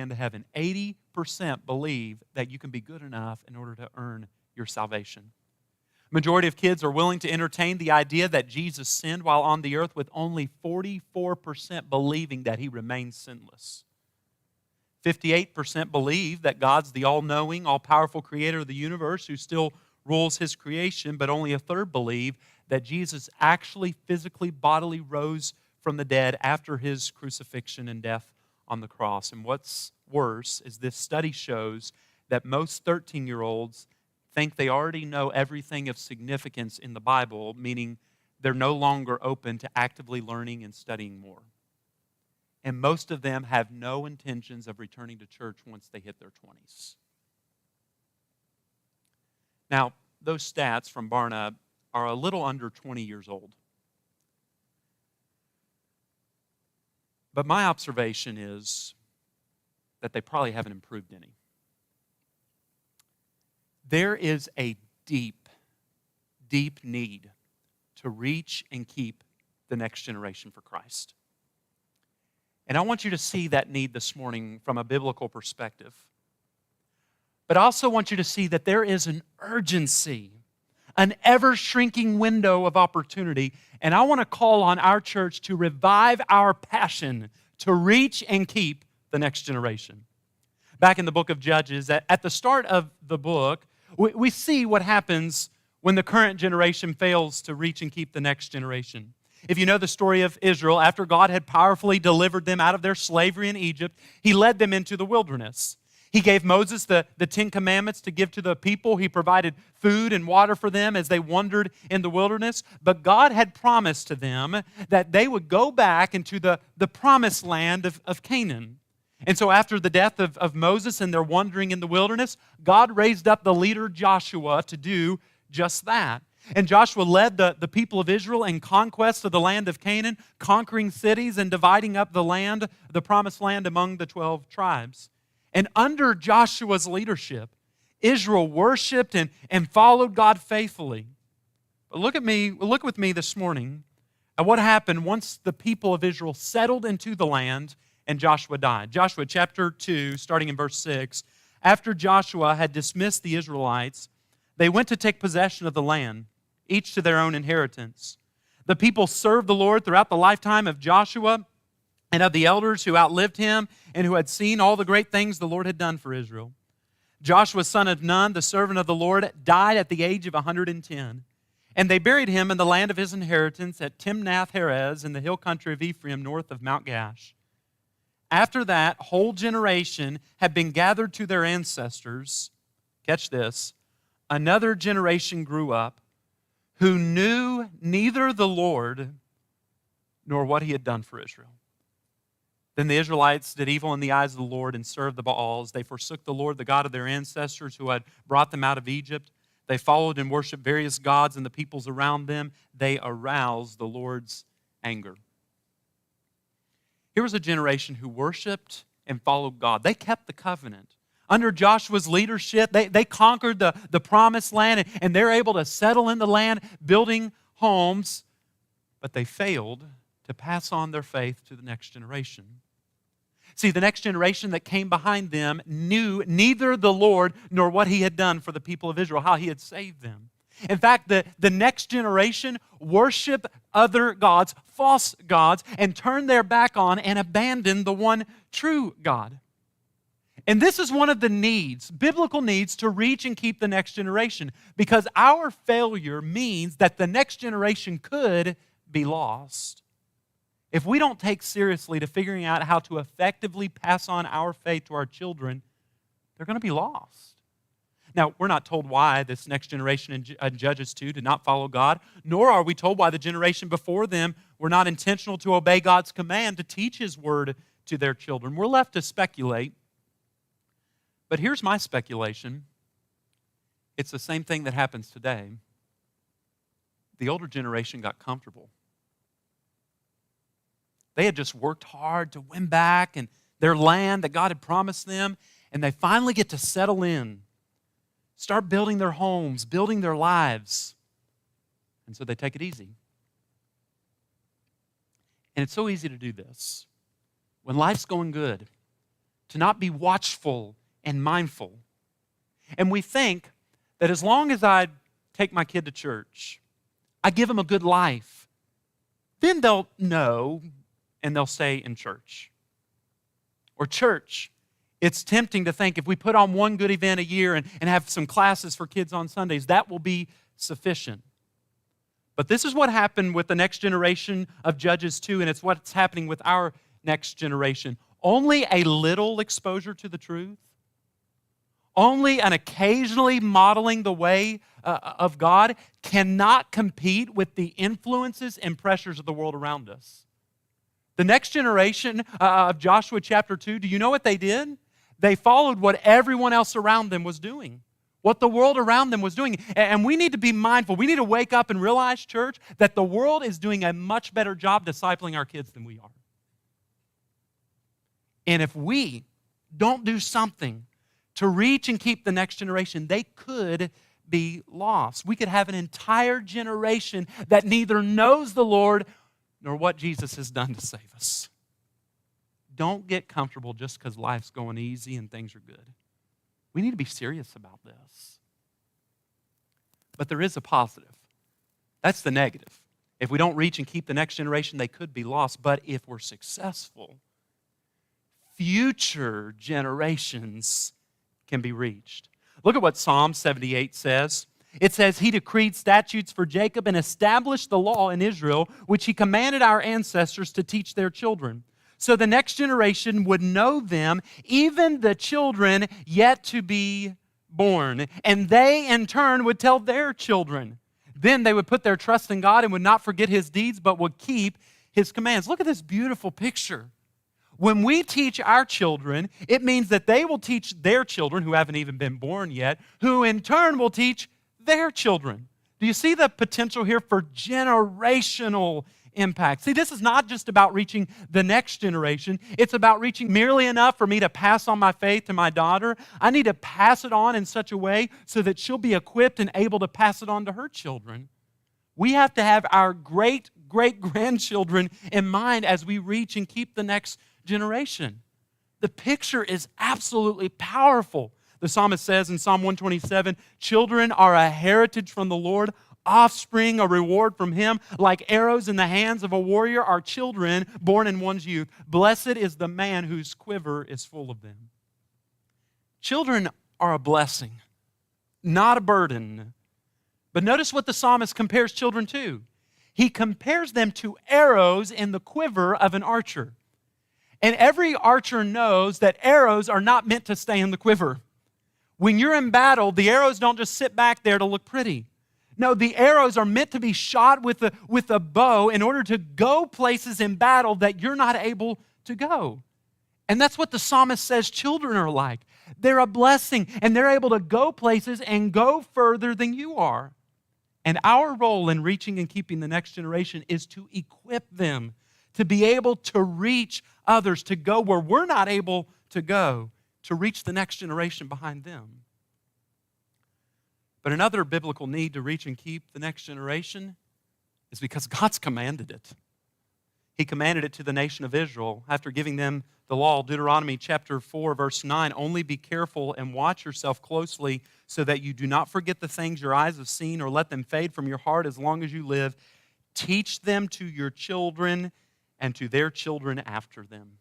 land of heaven. 80% believe that you can be good enough in order to earn your salvation. Majority of kids are willing to entertain the idea that Jesus sinned while on the earth, with only 44% believing that he remains sinless. 58% believe that God's the all-knowing, all-powerful creator of the universe who still rules his creation, but only a third believe that Jesus actually physically, bodily rose from the dead after his crucifixion and death on the cross. And what's worse is this study shows that most 13-year-olds think they already know everything of significance in the Bible, meaning they're no longer open to actively learning and studying more. And most of them have no intentions of returning to church once they hit their 20s. Now, those stats from Barna are a little under 20 years old. But my observation is that they probably haven't improved any. There is a deep, deep need to reach and keep the next generation for Christ. And I want you to see that need this morning from a biblical perspective. But I also want you to see that there is an urgency, an ever-shrinking window of opportunity. And I want to call on our church to revive our passion to reach and keep the next generation. Back in the book of Judges, at the start of the book, we see what happens when the current generation fails to reach and keep the next generation. If you know the story of Israel, after God had powerfully delivered them out of their slavery in Egypt, he led them into the wilderness. He gave Moses the 10 Commandments to give to the people. He provided food and water for them as they wandered in the wilderness. But God had promised to them that they would go back into the promised land of Canaan. And so after the death of Moses and their wandering in the wilderness, God raised up the leader Joshua to do just that. And Joshua led the people of Israel in conquest of the land of Canaan, conquering cities and dividing up the land, the promised land, among the 12 tribes. And under Joshua's leadership, Israel worshiped and followed God faithfully. But look with me this morning at what happened once the people of Israel settled into the land and Joshua died. Joshua chapter 2, starting in verse 6. After Joshua had dismissed the Israelites, they went to take possession of the land, each to their own inheritance. The people served the Lord throughout the lifetime of Joshua and of the elders who outlived him and who had seen all the great things the Lord had done for Israel. Joshua, son of Nun, the servant of the Lord, died at the age of 110. And they buried him in the land of his inheritance at Timnath-Heres in the hill country of Ephraim, north of Mount Gash. After that whole generation had been gathered to their ancestors, catch this, another generation grew up who knew neither the Lord nor what he had done for Israel. Then the Israelites did evil in the eyes of the Lord and served the Baals. They forsook the Lord, the God of their ancestors who had brought them out of Egypt. They followed and worshiped various gods and the peoples around them. They aroused the Lord's anger. Here was a generation who worshiped and followed God. They kept the covenant. Under Joshua's leadership, they conquered the promised land, and they're able to settle in the land, building homes, but they failed to pass on their faith to the next generation. See, the next generation that came behind them knew neither the Lord nor what he had done for the people of Israel, how he had saved them. In fact, the next generation worshiped other gods, false gods, and turned their back on and abandoned the one true God. And this is one of the needs, biblical needs, to reach and keep the next generation, because our failure means that the next generation could be lost. If we don't take seriously to figuring out how to effectively pass on our faith to our children, they're going to be lost. Now, we're not told why this next generation in Judges 2 did not follow God, nor are we told why the generation before them were not intentional to obey God's command to teach his word to their children. We're left to speculate. But here's my speculation. It's the same thing that happens today. The older generation got comfortable. They had just worked hard to win back and their land that God had promised them, and they finally get to settle in, start building their homes, building their lives. And so they take it easy. And it's so easy to do this. When life's going good, to not be watchful and mindful. And we think that as long as I take my kid to church, I give them a good life, then they'll know and they'll stay in church. Or church, it's tempting to think if we put on one good event a year and have some classes for kids on Sundays, that will be sufficient. But this is what happened with the next generation of Judges too, and it's what's happening with our next generation. Only a little exposure to the truth, only an occasionally modeling the way of God cannot compete with the influences and pressures of the world around us. The next generation of Joshua chapter 2, do you know what they did? They followed what everyone else around them was doing, what the world around them was doing. And we need to be mindful. We need to wake up and realize, church, that the world is doing a much better job discipling our kids than we are. And if we don't do something to reach and keep the next generation, they could be lost. We could have an entire generation that neither knows the Lord nor what Jesus has done to save us. Don't get comfortable just because life's going easy and things are good. We need to be serious about this. But there is a positive. That's the negative. If we don't reach and keep the next generation, they could be lost. But if we're successful, future generations can be reached. Look at what Psalm 78 says. It says, He decreed statutes for Jacob and established the law in Israel, which He commanded our ancestors to teach their children. So the next generation would know them, even the children yet to be born. And they, in turn, would tell their children. Then they would put their trust in God and would not forget His deeds, but would keep His commands. Look at this beautiful picture. When we teach our children, it means that they will teach their children, who haven't even been born yet, who in turn will teach their children. Do you see the potential here for generational impact? See, this is not just about reaching the next generation. It's about reaching merely enough for me to pass on my faith to my daughter. I need to pass it on in such a way so that she'll be equipped and able to pass it on to her children. We have to have our great-great-grandchildren in mind as we reach and keep the next generation. The picture is absolutely powerful. The psalmist says in Psalm 127, children are a heritage from the Lord, offspring a reward from Him. Like arrows in the hands of a warrior are children born in one's youth. Blessed is the man whose quiver is full of them. Children are a blessing, not a burden. But notice what the psalmist compares children to. He compares them to arrows in the quiver of an archer. And every archer knows that arrows are not meant to stay in the quiver. When you're in battle, the arrows don't just sit back there to look pretty. No, the arrows are meant to be shot with a bow in order to go places in battle that you're not able to go. And that's what the psalmist says children are like. They're a blessing, and they're able to go places and go further than you are. And our role in reaching and keeping the next generation is to equip them to be able to reach others, to go where we're not able to go, to reach the next generation behind them. But another biblical need to reach and keep the next generation is because God's commanded it. He commanded it to the nation of Israel after giving them the law. Deuteronomy chapter 4, verse 9, only be careful and watch yourself closely so that you do not forget the things your eyes have seen or let them fade from your heart as long as you live. Teach them to your children and to their children after them.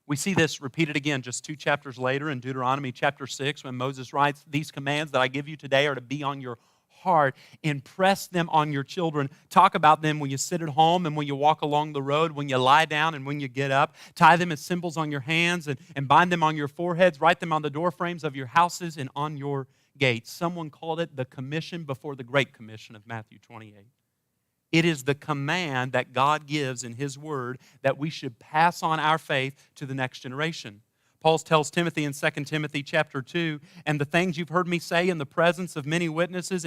We see this repeated again just 2 chapters later in Deuteronomy chapter 6 when Moses writes, these commands that I give you today are to be on your heart. Impress them on your children. Talk about them when you sit at home and when you walk along the road, when you lie down and when you get up. Tie them as symbols on your hands and bind them on your foreheads. Write them on the door frames of your houses and on your gates. Someone called it the commission before the Great Commission of Matthew 28. It is the command that God gives in His Word that we should pass on our faith to the next generation. Paul tells Timothy in 2 Timothy chapter 2, and the things you've heard me say in the presence of many witnesses,